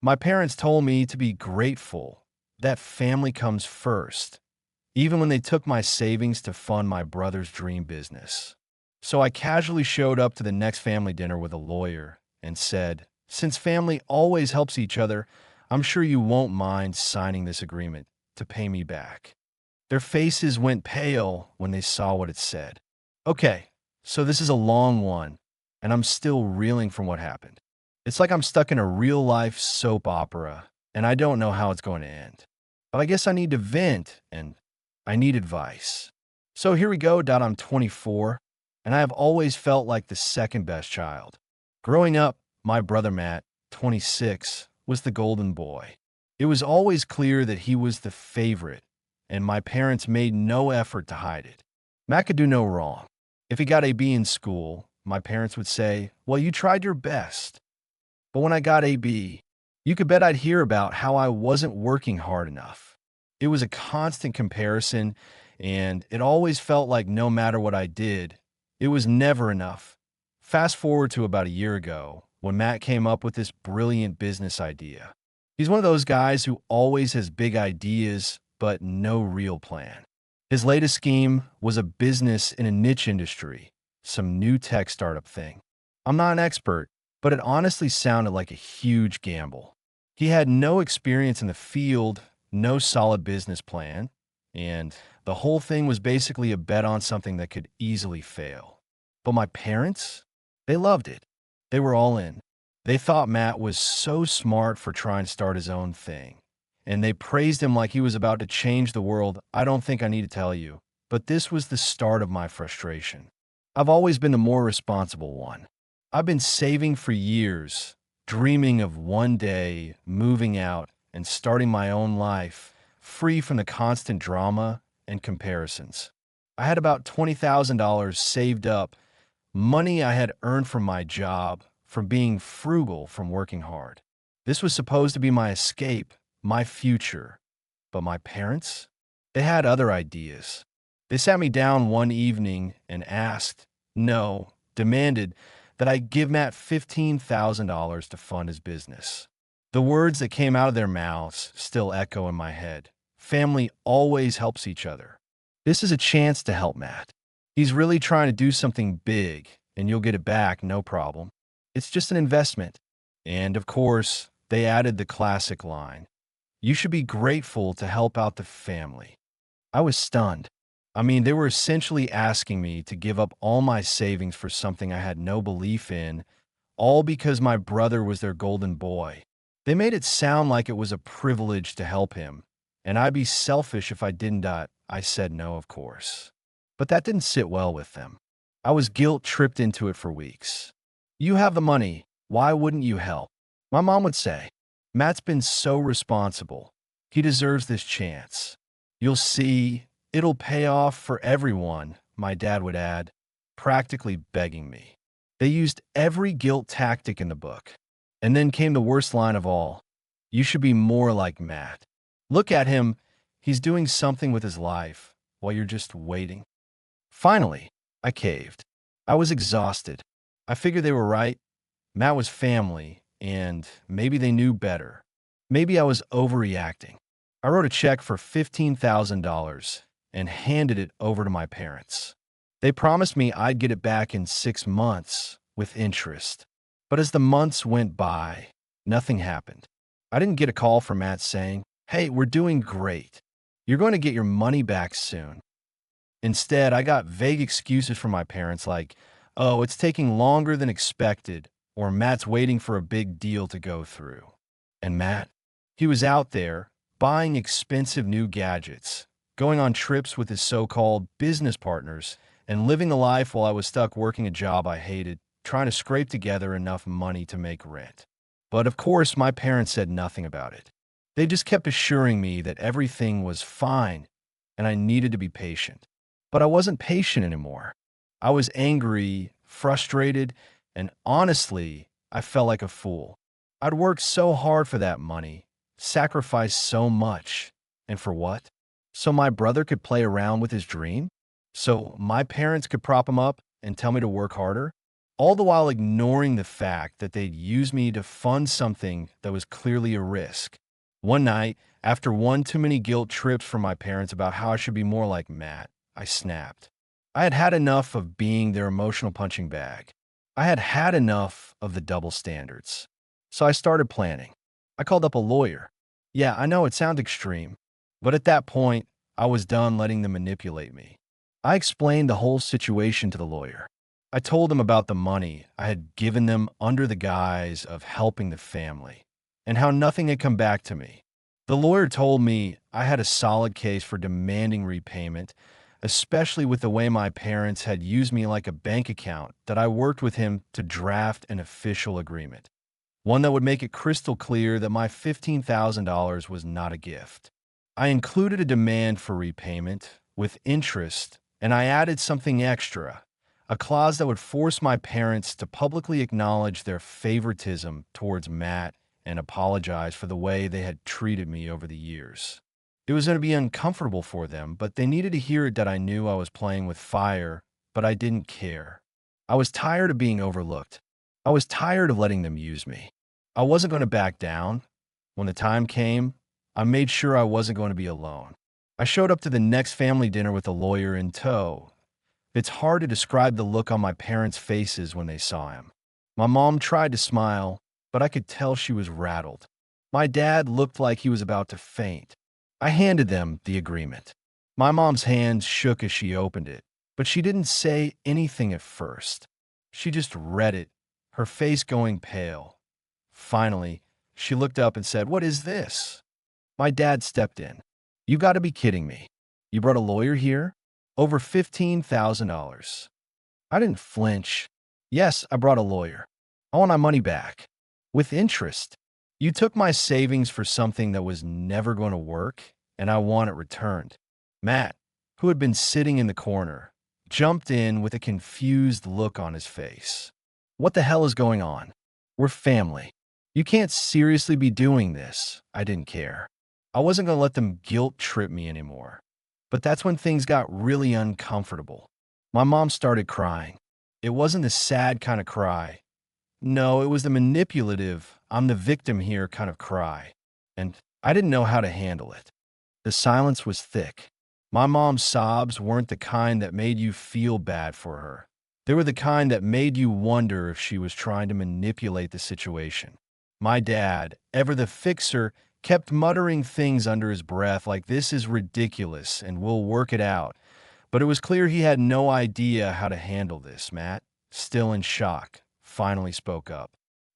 My parents told me to be grateful that family comes first, even when they took my savings to fund my brother's dream business. So I casually showed up to the next family dinner with a lawyer and said, "Since family always helps each other, I'm sure you won't mind signing this agreement to pay me back." Their faces went pale when they saw what it said. Okay, so this is a long one, and I'm still reeling from what happened. It's like I'm stuck in a real life soap opera, and I don't know how it's going to end. But I guess I need to vent, and I need advice. So here we go. I'm 24, and I have always felt like the second best child. Growing up, my brother Matt, 26, was the golden boy. It was always clear that he was the favorite, and my parents made no effort to hide it. Matt could do no wrong. If he got a B in school, my parents would say, "Well, you tried your best." But when I got a B, you could bet I'd hear about how I wasn't working hard enough. It was a constant comparison, and it always felt like no matter what I did, it was never enough. Fast forward to about a year ago, when Matt came up with this brilliant business idea. He's one of those guys who always has big ideas, but no real plan. His latest scheme was a business in a niche industry, some new tech startup thing. I'm not an expert, but it honestly sounded like a huge gamble. He had no experience in the field, no solid business plan, and the whole thing was basically a bet on something that could easily fail. But my parents, they loved it. They were all in. They thought Matt was so smart for trying to start his own thing, and they praised him like he was about to change the world. I don't think I need to tell you, but this was the start of my frustration. I've always been the more responsible one. I've been saving for years, dreaming of one day moving out and starting my own life, free from the constant drama and comparisons. I had about $20,000 saved up, money I had earned from my job, from being frugal, from working hard. This was supposed to be my escape, my future. But my parents, they had other ideas. They sat me down one evening and asked, no, demanded that I give Matt $15,000 to fund his business. The words that came out of their mouths still echo in my head. Family always helps each other. This is a chance to help Matt. He's really trying to do something big, and you'll get it back, no problem. It's just an investment. And of course, they added the classic line, "You should be grateful to help out the family." I was stunned. I mean, they were essentially asking me to give up all my savings for something I had no belief in, all because my brother was their golden boy. They made it sound like it was a privilege to help him, and I'd be selfish if I didn't. I said no, of course. But that didn't sit well with them. I was guilt-tripped into it for weeks. "You have the money. Why wouldn't you help?" My mom would say, "Matt's been so responsible. He deserves this chance. You'll see, it'll pay off for everyone," my dad would add, practically begging me. They used every guilt tactic in the book. And then came the worst line of all. "You should be more like Matt. Look at him. He's doing something with his life while you're just waiting." Finally, I caved. I was exhausted. I figured they were right. Matt was family, and maybe they knew better. Maybe I was overreacting. I wrote a check for $15,000 and handed it over to my parents. They promised me I'd get it back in 6 months with interest. But as the months went by, nothing happened. I didn't get a call from Matt saying, "Hey, we're doing great. You're going to get your money back soon." Instead, I got vague excuses from my parents like, "Oh, it's taking longer than expected," or "Matt's waiting for a big deal to go through." And Matt, he was out there buying expensive new gadgets, going on trips with his so-called business partners, and living the life while I was stuck working a job I hated, trying to scrape together enough money to make rent. But of course, my parents said nothing about it. They just kept assuring me that everything was fine and I needed to be patient. But I wasn't patient anymore. I was angry, frustrated, and honestly, I felt like a fool. I'd worked so hard for that money, sacrificed so much, and for what? So my brother could play around with his dream? So my parents could prop him up and tell me to work harder? all the while ignoring the fact that they'd used me to fund something that was clearly a risk. One night, after one too many guilt trips from my parents about how I should be more like Matt, I snapped. I had had enough of being their emotional punching bag. I had had enough of the double standards. So I started planning. I called up a lawyer. Yeah, I know it sounds extreme, but at that point, I was done letting them manipulate me. I explained the whole situation to the lawyer. I told him about the money I had given them under the guise of helping the family, and how nothing had come back to me. The lawyer told me I had a solid case for demanding repayment, especially with the way my parents had used me like a bank account that I worked with him to draft an official agreement, one that would make it crystal clear that my $15,000 was not a gift. I included a demand for repayment with interest, and I added something extra, a clause that would force my parents to publicly acknowledge their favoritism towards Matt and apologize for the way they had treated me over the years. It was going to be uncomfortable for them, but they needed to hear that I knew I was playing with fire, but I didn't care. I was tired of being overlooked. I was tired of letting them use me. I wasn't going to back down. When the time came, I made sure I wasn't going to be alone. I showed up to the next family dinner with a lawyer in tow. It's hard to describe the look on my parents' faces when they saw him. My mom tried to smile, but I could tell she was rattled. My dad looked like he was about to faint. I handed them the agreement. My mom's hands shook as she opened it, but she didn't say anything at first. She just read it, her face going pale. Finally, she looked up and said, "What is this?" My dad stepped in. "You got to be kidding me. You brought a lawyer here? Over $15,000. I didn't flinch. "Yes, I brought a lawyer. I want my money back. With interest. You took my savings for something that was never going to work, and I want it returned." Matt, who had been sitting in the corner, jumped in with a confused look on his face. "What the hell is going on? We're family. You can't seriously be doing this." I didn't care. I wasn't going to let them guilt trip me anymore. But that's when things got really uncomfortable. My mom started crying. It wasn't the sad kind of cry. No, it was the manipulative, I'm the victim here kind of cry. And I didn't know how to handle it. The silence was thick. My mom's sobs weren't the kind that made you feel bad for her. They were the kind that made you wonder if she was trying to manipulate the situation. My dad, ever the fixer, kept muttering things under his breath like, "This is ridiculous and we'll work it out." But it was clear he had no idea how to handle this. Matt, still in shock, finally spoke up.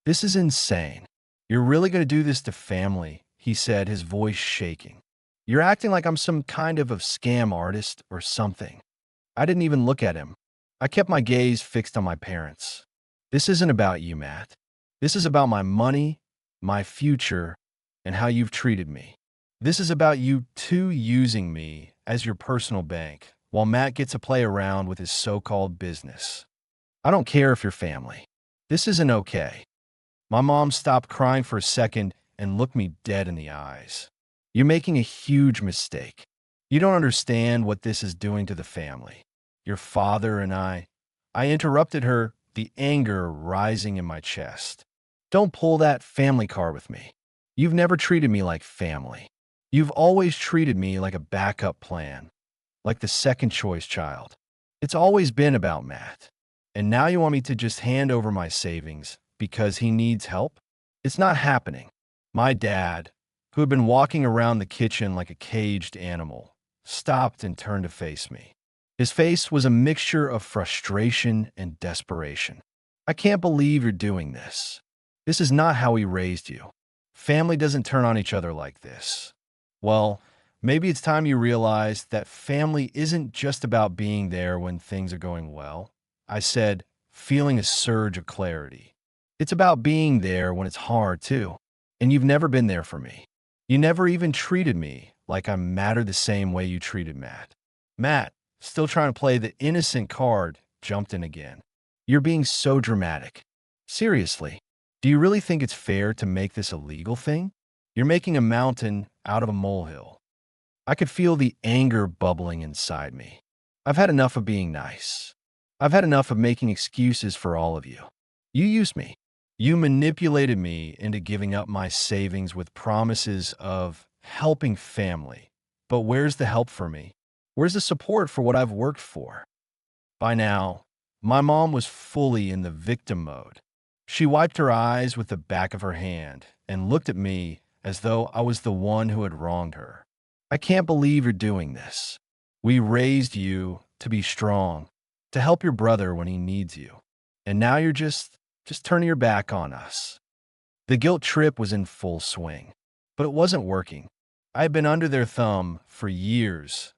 "This is insane. You're really going to do this to family," he said, his voice shaking. "You're acting like I'm some kind of a scam artist or something." I didn't even look at him. I kept my gaze fixed on my parents. "This isn't about you, Matt. This is about my money, my future, and how you've treated me. This is about you two using me as your personal bank, while Matt gets to play around with his so-called business. I don't care if you're family. This isn't okay." My mom stopped crying for a second and looked me dead in the eyes. "You're making a huge mistake. You don't understand what this is doing to the family. Your father and I interrupted her, the anger rising in my chest. "Don't pull that family card with me. You've never treated me like family. You've always treated me like a backup plan, like the second choice child. It's always been about Matt. And now you want me to just hand over my savings because he needs help? It's not happening." My dad, who had been walking around the kitchen like a caged animal, stopped and turned to face me. His face was a mixture of frustration and desperation. "I can't believe you're doing this. This is not how we raised you. Family doesn't turn on each other like this." "Well, maybe it's time you realize that family isn't just about being there when things are going well," I said, feeling a surge of clarity. "It's about being there when it's hard, too. And you've never been there for me. You never even treated me like I mattered the same way you treated Matt." Matt, still trying to play the innocent card, jumped in again. "You're being so dramatic. Seriously, do you really think it's fair to make this a legal thing? You're making a mountain out of a molehill." I could feel the anger bubbling inside me. I've had enough of being nice. I've had enough of making excuses for all of you. You used me. You manipulated me into giving up my savings with promises of helping family. But where's the help for me? Where's the support for what I've worked for? By now, my mom was fully in the victim mode. She wiped her eyes with the back of her hand and looked at me as though I was the one who had wronged her. I can't believe you're doing this. We raised you to be strong, to help your brother when he needs you. And now you're just turning your back on us. The guilt trip was in full swing, but it wasn't working. I had been under their thumb for years,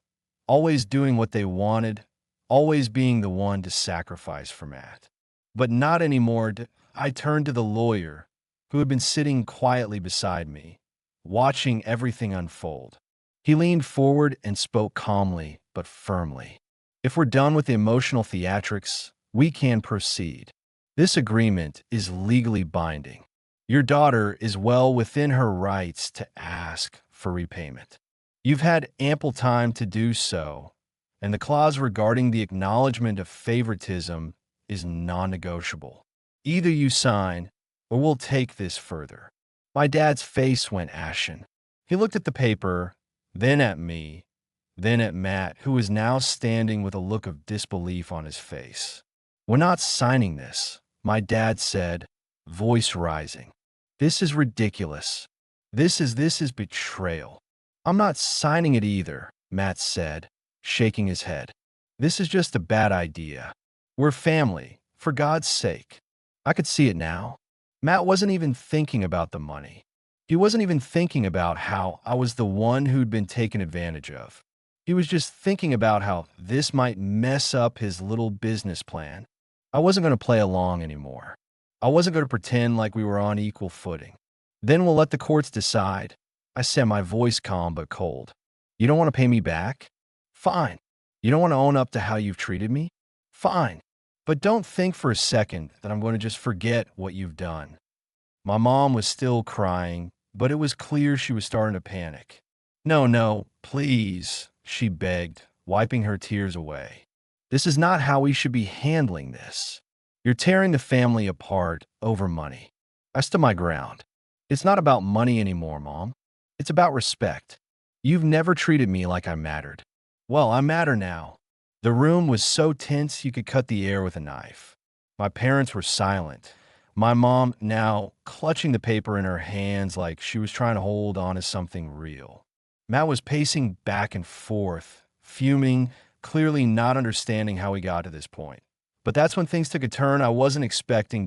always doing what they wanted, always being the one to sacrifice for Matt. But not anymore. I turned to the lawyer, who had been sitting quietly beside me, watching everything unfold. He leaned forward and spoke calmly but firmly. If we're done with the emotional theatrics, we can proceed. This agreement is legally binding. Your daughter is well within her rights to ask for repayment. You've had ample time to do so, and the clause regarding the acknowledgement of favoritism is non-negotiable. Either you sign, or we'll take this further. My dad's face went ashen. He looked at the paper, then at me, then at Matt, who was now standing with a look of disbelief on his face. "We're not signing this," my dad said, voice rising. "This is ridiculous. This is betrayal." "I'm not signing it either," Matt said, shaking his head. "This is just a bad idea. We're family, for God's sake." I could see it now. Matt wasn't even thinking about the money. He wasn't even thinking about how I was the one who'd been taken advantage of. He was just thinking about how this might mess up his little business plan. I wasn't going to play along anymore. I wasn't going to pretend like we were on equal footing. "Then we'll let the courts decide," I said, my voice calm but cold. "You don't want to pay me back? Fine. You don't want to own up to how you've treated me? Fine. But don't think for a second that I'm going to just forget what you've done." My mom was still crying, but it was clear she was starting to panic. No, please," she begged, wiping her tears away. "This is not how we should be handling this. You're tearing the family apart over money." I stood my ground. "It's not about money anymore, Mom. It's about respect. You've never treated me like I mattered. Well, I matter now." The room was so tense you could cut the air with a knife. My parents were silent. My mom now clutching the paper in her hands like she was trying to hold on to something real. Matt was pacing back and forth, fuming, clearly not understanding how we got to this point. But that's when things took a turn I wasn't expecting.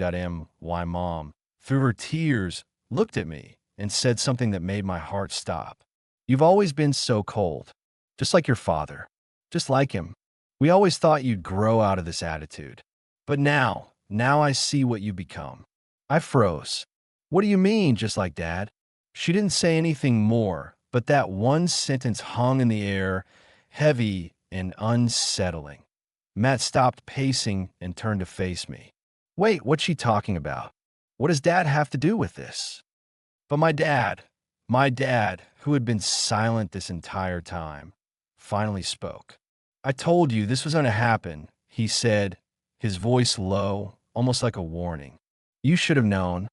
Why Mom, through her tears, looked at me and said something that made my heart stop. "You've always been so cold, just like your father, just like him. We always thought you'd grow out of this attitude. But now I see what you've become." I froze. "What do you mean, just like Dad?" She didn't say anything more, but that one sentence hung in the air, heavy and unsettling. Matt stopped pacing and turned to face me. "Wait, what's she talking about? What does Dad have to do with this?" But my dad, who had been silent this entire time, finally spoke. "I told you this was going to happen," he said, his voice low, almost like a warning. "You should have known.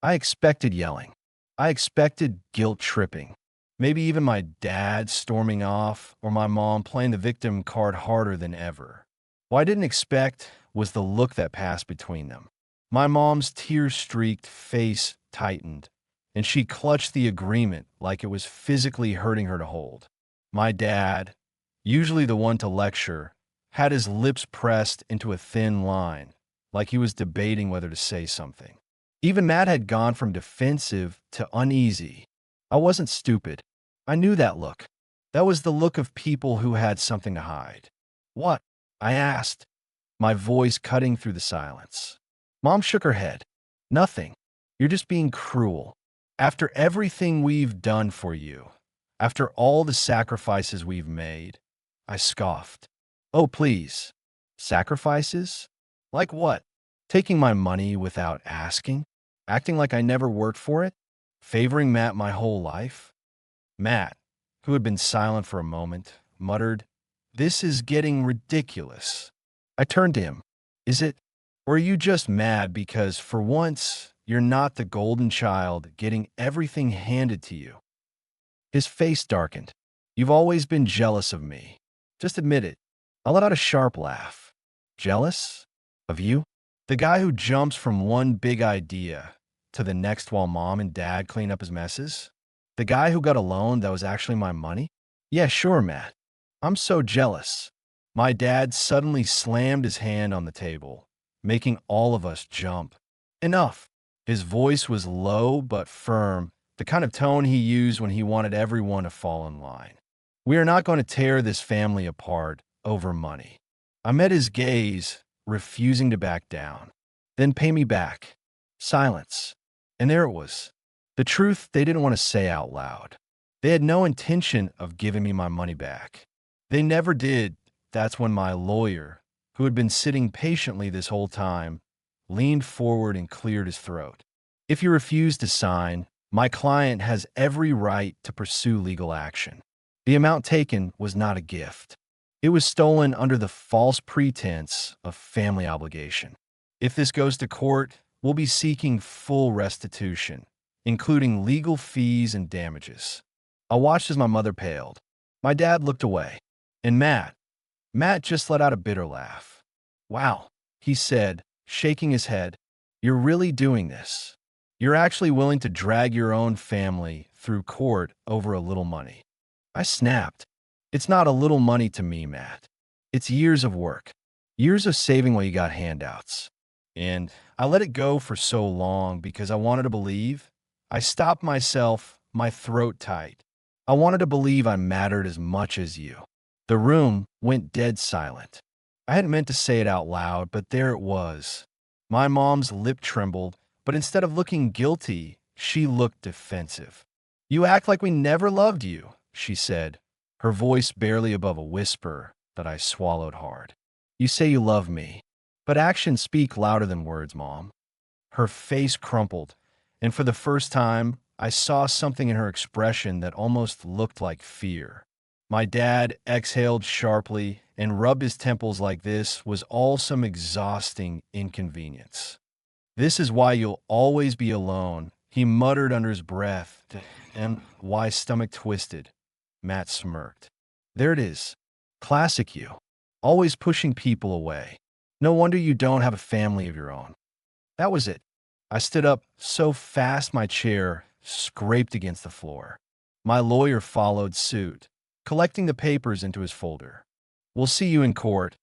I expected yelling. I expected guilt tripping. Maybe even my dad storming off or my mom playing the victim card harder than ever. What I didn't expect was the look that passed between them. My mom's tear-streaked face tightened, and she clutched the agreement like it was physically hurting her to hold. My dad, usually the one to lecture, had his lips pressed into a thin line, like he was debating whether to say something. Even Matt had gone from defensive to uneasy. I wasn't stupid. I knew that look. That was the look of people who had something to hide. "What?" I asked, my voice cutting through the silence. Mom shook her head. "Nothing. You're just being cruel. After everything we've done for you, after all the sacrifices we've made," I scoffed. "Oh, please. Sacrifices? Like what? Taking my money without asking? Acting like I never worked for it? Favoring Matt my whole life?" Matt, who had been silent for a moment, muttered, "This is getting ridiculous." I turned to him. Is it? Or are you just mad because, for once, you're not the golden child getting everything handed to you? His face darkened. You've always been jealous of me. Just admit it. I let out a sharp laugh. Jealous? Of you? The guy who jumps from one big idea to the next while mom and dad clean up his messes? The guy who got a loan that was actually my money? Yeah, sure, Matt. I'm so jealous. My dad suddenly slammed his hand on the table, making all of us jump. Enough. His voice was low but firm, the kind of tone he used when he wanted everyone to fall in line. We are not going to tear this family apart over money. I met his gaze, refusing to back down. Then pay me back. Silence. And there it was. The truth they didn't want to say out loud. They had no intention of giving me my money back. They never did. That's when my lawyer, who had been sitting patiently this whole time, leaned forward and cleared his throat. If you refuse to sign, my client has every right to pursue legal action. The amount taken was not a gift. It was stolen under the false pretense of family obligation. If this goes to court, we'll be seeking full restitution, including legal fees and damages. I watched as my mother paled. My dad looked away. And Matt just let out a bitter laugh. Wow, he said, shaking his head. You're really doing this. You're actually willing to drag your own family through court over a little money. I snapped. It's not a little money to me, Matt. It's years of work. Years of saving while you got handouts. And I let it go for so long because I wanted to believe. I stopped myself, my throat tight. I wanted to believe I mattered as much as you. The room went dead silent. I hadn't meant to say it out loud, but there it was. My mom's lip trembled, but instead of looking guilty, she looked defensive. You act like we never loved you, she said, her voice barely above a whisper that I swallowed hard. You say you love me, but actions speak louder than words, Mom. Her face crumpled, and for the first time, I saw something in her expression that almost looked like fear. My dad exhaled sharply and rubbed his temples like this was all some exhausting inconvenience. This is why you'll always be alone, he muttered under his breath, and why stomach twisted. Matt smirked. There it is. Classic you. Always pushing people away. No wonder you don't have a family of your own. That was it. I stood up so fast my chair scraped against the floor. My lawyer followed suit, collecting the papers into his folder. We'll see you in court,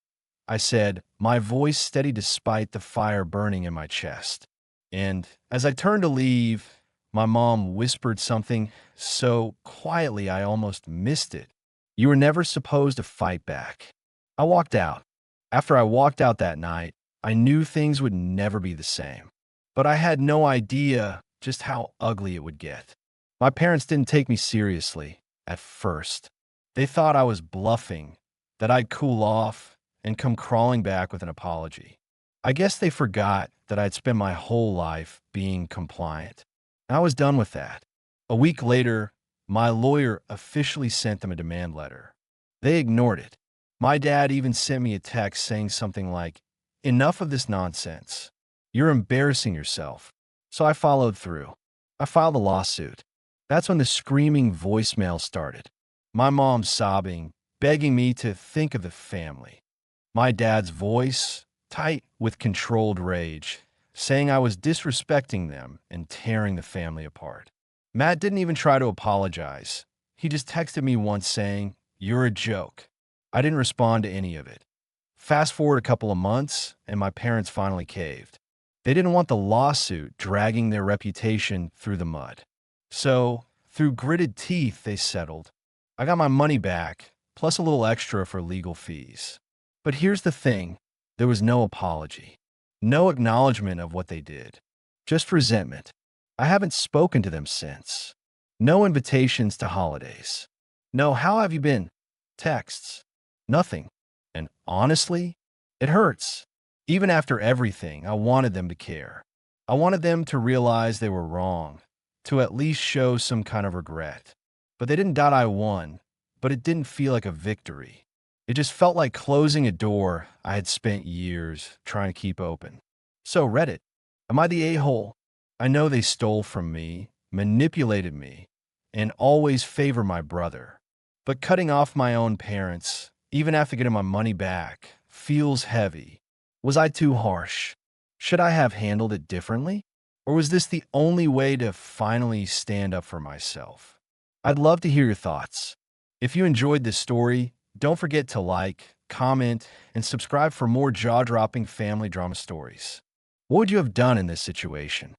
I said, my voice steady despite the fire burning in my chest. And as I turned to leave, my mom whispered something so quietly I almost missed it. You were never supposed to fight back. I walked out. After I walked out that night, I knew things would never be the same. But I had no idea just how ugly it would get. My parents didn't take me seriously at first. They thought I was bluffing, that I'd cool off and come crawling back with an apology. I guess they forgot that I'd spent my whole life being compliant. I was done with that. A week later, my lawyer officially sent them a demand letter. They ignored it. My dad even sent me a text saying something like, "Enough of this nonsense. You're embarrassing yourself." So I followed through. I filed a lawsuit. That's when the screaming voicemail started. My mom sobbing, begging me to think of the family. My dad's voice, tight with controlled rage, saying I was disrespecting them and tearing the family apart. Matt didn't even try to apologize. He just texted me once saying, "You're a joke." I didn't respond to any of it. Fast forward a couple of months, and my parents finally caved. They didn't want the lawsuit dragging their reputation through the mud. So, through gritted teeth, they settled. I got my money back, plus a little extra for legal fees. But here's the thing. There was no apology. No acknowledgement of what they did. Just resentment. I haven't spoken to them since. No invitations to holidays. No, how have you been? Texts. Nothing. And honestly, it hurts. Even after everything, I wanted them to care. I wanted them to realize they were wrong, to at least show some kind of regret. But they didn't doubt I won, but it didn't feel like a victory. It just felt like closing a door I had spent years trying to keep open. So, Reddit, am I the a-hole? I know they stole from me, manipulated me, and always favor my brother. But cutting off my own parents, even after getting my money back, feels heavy. Was I too harsh? Should I have handled it differently? Or was this the only way to finally stand up for myself? I'd love to hear your thoughts. If you enjoyed this story, don't forget to like, comment, and subscribe for more jaw-dropping family drama stories. What would you have done in this situation?